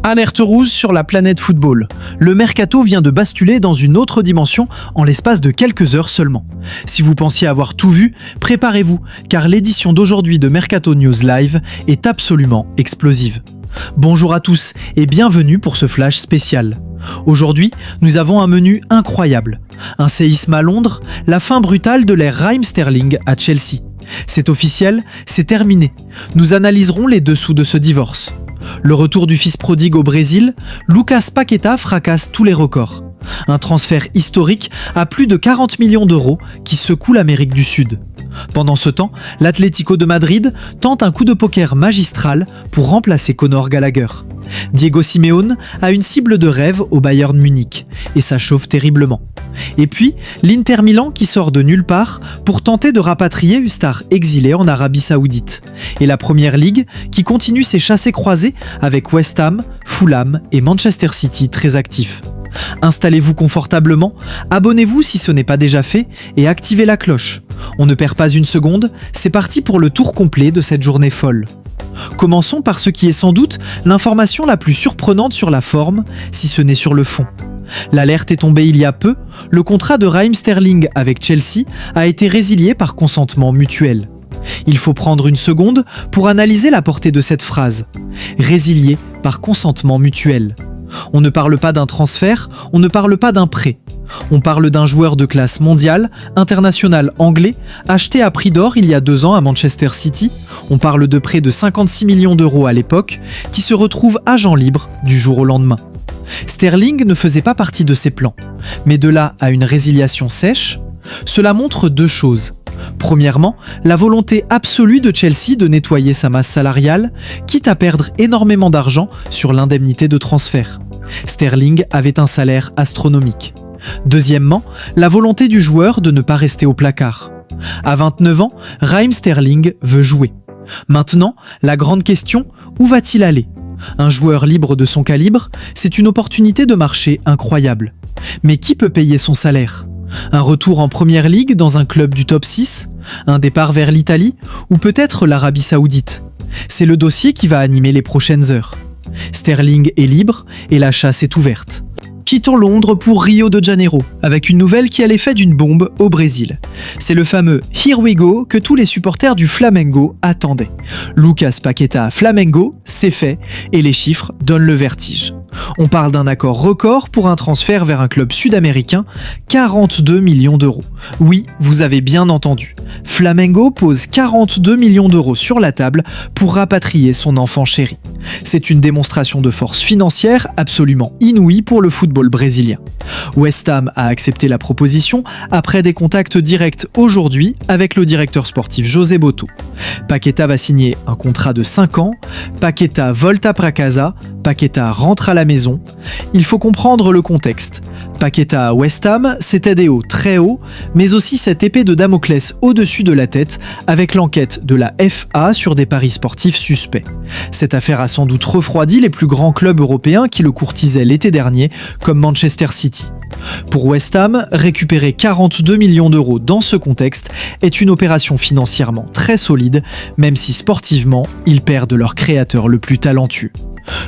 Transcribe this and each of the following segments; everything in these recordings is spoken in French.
Alerte rouge sur la planète football. Le mercato vient de basculer dans une autre dimension en l'espace de quelques heures seulement. Si vous pensiez avoir tout vu, préparez-vous, car l'édition d'aujourd'hui de Mercato News Live est absolument explosive. Bonjour à tous et bienvenue pour ce flash spécial. Aujourd'hui, nous avons un menu incroyable. Un séisme à Londres, la fin brutale de l'ère Raheem Sterling à Chelsea. C'est officiel, c'est terminé. Nous analyserons les dessous de ce divorce. Le retour du fils prodigue au Brésil, Lucas Paqueta fracasse tous les records. Un transfert historique à plus de 40 millions d'euros qui secoue l'Amérique du Sud. Pendant ce temps, l'Atlético de Madrid tente un coup de poker magistral pour remplacer Conor Gallagher. Diego Simeone a une cible de rêve au Bayern Munich et ça chauffe terriblement. Et puis, l'Inter Milan qui sort de nulle part pour tenter de rapatrier une star exilée en Arabie Saoudite. Et la Première Ligue qui continue ses chassés-croisés avec West Ham, Fulham et Manchester City très actifs. Installez-vous confortablement, abonnez-vous si ce n'est pas déjà fait et activez la cloche. On ne perd pas une seconde, c'est parti pour le tour complet de cette journée folle. Commençons par ce qui est sans doute l'information la plus surprenante sur la forme, si ce n'est sur le fond. L'alerte est tombée il y a peu, le contrat de Raheem Sterling avec Chelsea a été résilié par consentement mutuel. Il faut prendre une seconde pour analyser la portée de cette phrase. Résilié par consentement mutuel. On ne parle pas d'un transfert, on ne parle pas d'un prêt. On parle d'un joueur de classe mondiale, international anglais, acheté à prix d'or il y a 2 ans à Manchester City. On parle de près de 56 millions d'euros à l'époque, qui se retrouve agent libre du jour au lendemain. Sterling ne faisait pas partie de ses plans, mais de là à une résiliation sèche, cela montre 2 choses. Premièrement, la volonté absolue de Chelsea de nettoyer sa masse salariale, quitte à perdre énormément d'argent sur l'indemnité de transfert. Sterling avait un salaire astronomique. Deuxièmement, la volonté du joueur de ne pas rester au placard. À 29 ans, Raheem Sterling veut jouer. Maintenant, la grande question, où va-t-il aller ? Un joueur libre de son calibre, c'est une opportunité de marché incroyable. Mais qui peut payer son salaire ? Un retour en Première Ligue dans un club du top 6 ? Un départ vers l'Italie ? Ou peut-être l'Arabie Saoudite ? C'est le dossier qui va animer les prochaines heures. Sterling est libre et la chasse est ouverte. Quittons Londres pour Rio de Janeiro, avec une nouvelle qui a l'effet d'une bombe au Brésil. C'est le fameux « Here we go » que tous les supporters du Flamengo attendaient. Lucas Paqueta à Flamengo, c'est fait, et les chiffres donnent le vertige. On parle d'un accord record pour un transfert vers un club sud-américain, 42 millions d'euros. Oui, vous avez bien entendu. Flamengo pose 42 millions d'euros sur la table pour rapatrier son enfant chéri. C'est une démonstration de force financière absolument inouïe pour le football brésilien. West Ham a accepté la proposition après des contacts directs aujourd'hui avec le directeur sportif José Botto. Paqueta va signer un contrat de 5 ans, Paqueta volta pra casa, Paqueta rentre à la maison. Il faut comprendre le contexte. Paqueta à West Ham, c'était des hauts très hauts, mais aussi cette épée de Damoclès au-dessus de la tête avec l'enquête de la FA sur des paris sportifs suspects. Cette affaire a sans doute refroidi les plus grands clubs européens qui le courtisaient l'été dernier, comme Manchester City. Pour West Ham, récupérer 42 millions d'euros dans ce contexte est une opération financièrement très solide, même si sportivement, ils perdent leur créateur le plus talentueux.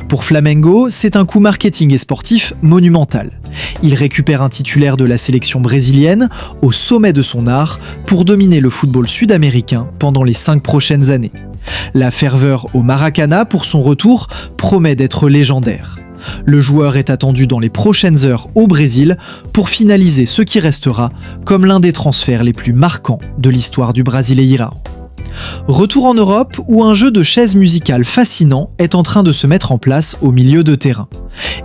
Pour Flamengo, c'est un coup marketing et sportif monumental. Il récupère un titulaire de la sélection brésilienne au sommet de son art pour dominer le football sud-américain pendant les 5 prochaines années. La ferveur au Maracana pour son retour promet d'être légendaire. Le joueur est attendu dans les prochaines heures au Brésil pour finaliser ce qui restera comme l'un des transferts les plus marquants de l'histoire du Brasileirão. Retour en Europe où un jeu de chaises musicales fascinant est en train de se mettre en place au milieu de terrain.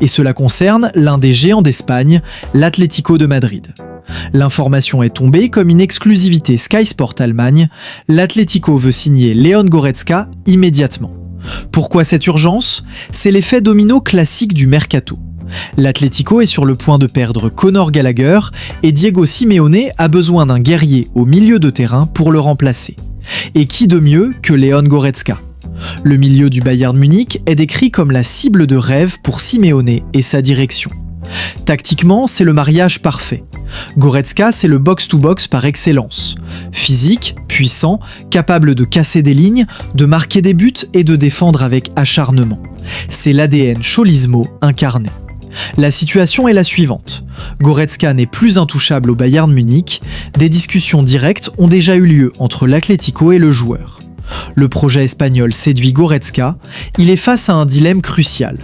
Et cela concerne l'un des géants d'Espagne, l'Atlético de Madrid. L'information est tombée comme une exclusivité Sky Sport Allemagne. L'Atlético veut signer Leon Goretzka immédiatement. Pourquoi cette urgence ? C'est l'effet domino classique du mercato. L'Atlético est sur le point de perdre Conor Gallagher et Diego Simeone a besoin d'un guerrier au milieu de terrain pour le remplacer. Et qui de mieux que Leon Goretzka ? Le milieu du Bayern Munich est décrit comme la cible de rêve pour Simeone et sa direction. Tactiquement, c'est le mariage parfait. Goretzka, c'est le box-to-box par excellence. Physique, puissant, capable de casser des lignes, de marquer des buts et de défendre avec acharnement. C'est l'ADN Cholismo incarné. La situation est la suivante. Goretzka n'est plus intouchable au Bayern Munich. Des discussions directes ont déjà eu lieu entre l'Atlético et le joueur. Le projet espagnol séduit Goretzka. Il est face à un dilemme crucial.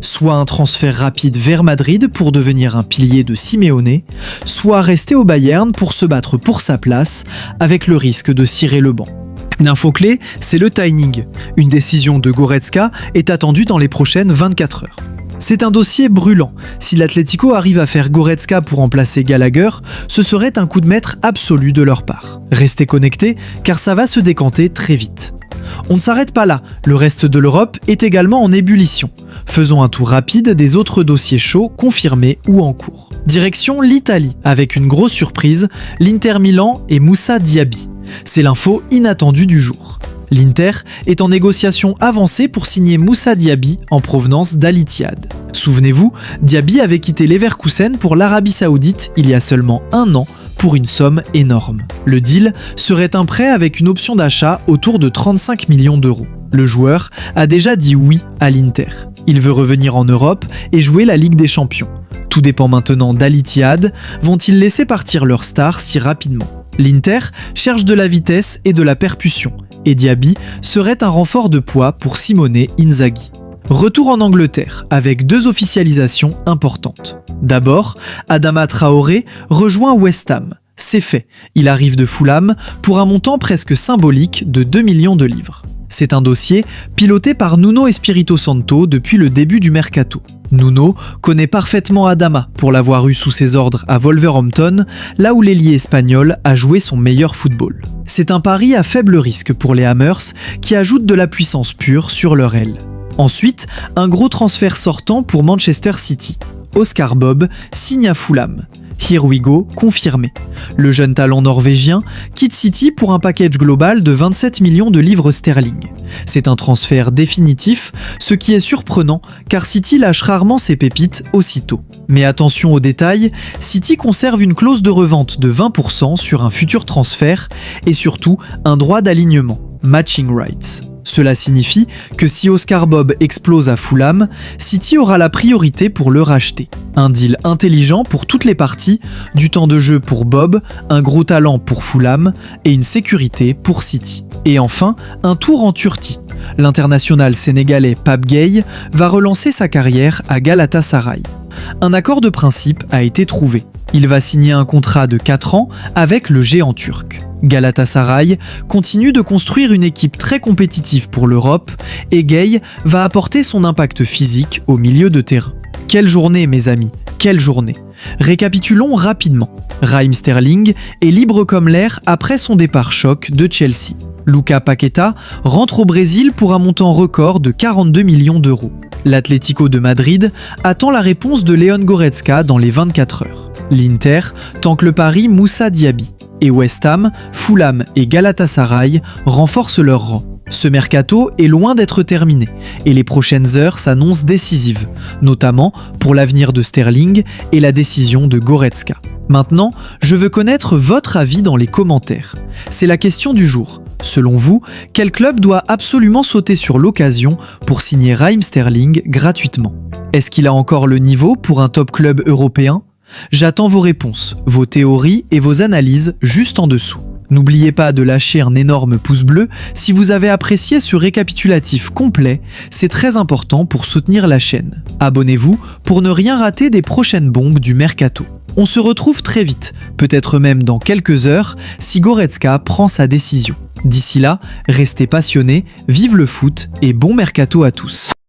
Soit un transfert rapide vers Madrid pour devenir un pilier de Simeone, soit rester au Bayern pour se battre pour sa place avec le risque de cirer le banc. L'info clé, c'est le timing. Une décision de Goretzka est attendue dans les prochaines 24 heures. C'est un dossier brûlant. Si l'Atlético arrive à faire Goretzka pour remplacer Gallagher, ce serait un coup de maître absolu de leur part. Restez connectés car ça va se décanter très vite. On ne s'arrête pas là, le reste de l'Europe est également en ébullition. Faisons un tour rapide des autres dossiers chauds confirmés ou en cours. Direction l'Italie, avec une grosse surprise, l'Inter Milan et Moussa Diaby. C'est l'info inattendue du jour. L'Inter est en négociation avancée pour signer Moussa Diaby en provenance d'Al Ittihad. Souvenez-vous, Diaby avait quitté Leverkusen pour l'Arabie Saoudite il y a seulement 1 an pour une somme énorme. Le deal serait un prêt avec une option d'achat autour de 35 millions d'euros. Le joueur a déjà dit oui à l'Inter. Il veut revenir en Europe et jouer la Ligue des Champions. Tout dépend maintenant d'Al Ittihad. Vont-ils laisser partir leur star si rapidement ? L'Inter cherche de la vitesse et de la percussion, et Diaby serait un renfort de poids pour Simone Inzaghi. Retour en Angleterre, avec 2 officialisations importantes. D'abord, Adama Traoré rejoint West Ham. C'est fait, il arrive de Fulham pour un montant presque symbolique de 2 millions de livres. C'est un dossier piloté par Nuno Espirito Santo depuis le début du mercato. Nuno connaît parfaitement Adama pour l'avoir eu sous ses ordres à Wolverhampton, là où l'ailier espagnol a joué son meilleur football. C'est un pari à faible risque pour les Hammers qui ajoutent de la puissance pure sur leur aile. Ensuite, un gros transfert sortant pour Manchester City. Oscar Bob signe à Fulham. Here we go, confirmé. Le jeune talent norvégien quitte City pour un package global de 27 millions de livres sterling. C'est un transfert définitif, ce qui est surprenant car City lâche rarement ses pépites aussitôt. Mais attention aux détails, City conserve une clause de revente de 20% sur un futur transfert et surtout un droit d'alignement, matching rights. Cela signifie que si Oscar Bob explose à Fulham, City aura la priorité pour le racheter. Un deal intelligent pour toutes les parties, du temps de jeu pour Bob, un gros talent pour Fulham et une sécurité pour City. Et enfin, un tour en Turquie. L'international sénégalais Pape Gueye va relancer sa carrière à Galatasaray. Un accord de principe a été trouvé. Il va signer un contrat de 4 ans avec le géant turc. Galatasaray continue de construire une équipe très compétitive pour l'Europe et Gueye va apporter son impact physique au milieu de terrain. Quelle journée mes amis, quelle journée! Récapitulons rapidement. Raheem Sterling est libre comme l'air après son départ choc de Chelsea. Lucas Paqueta rentre au Brésil pour un montant record de 42 millions d'euros. L'Atlético de Madrid attend la réponse de Leon Goretzka dans les 24 heures. L'Inter tanque le pari Moussa Diaby. Et West Ham, Fulham et Galatasaray renforcent leur rang. Ce mercato est loin d'être terminé et les prochaines heures s'annoncent décisives, notamment pour l'avenir de Sterling et la décision de Goretzka. Maintenant, je veux connaître votre avis dans les commentaires. C'est la question du jour. Selon vous, quel club doit absolument sauter sur l'occasion pour signer Raheem Sterling gratuitement ? Est-ce qu'il a encore le niveau pour un top club européen ? J'attends vos réponses, vos théories et vos analyses juste en dessous. N'oubliez pas de lâcher un énorme pouce bleu si vous avez apprécié ce récapitulatif complet, c'est très important pour soutenir la chaîne. Abonnez-vous pour ne rien rater des prochaines bombes du mercato. On se retrouve très vite, peut-être même dans quelques heures, si Goretzka prend sa décision. D'ici là, restez passionnés, vive le foot et bon mercato à tous.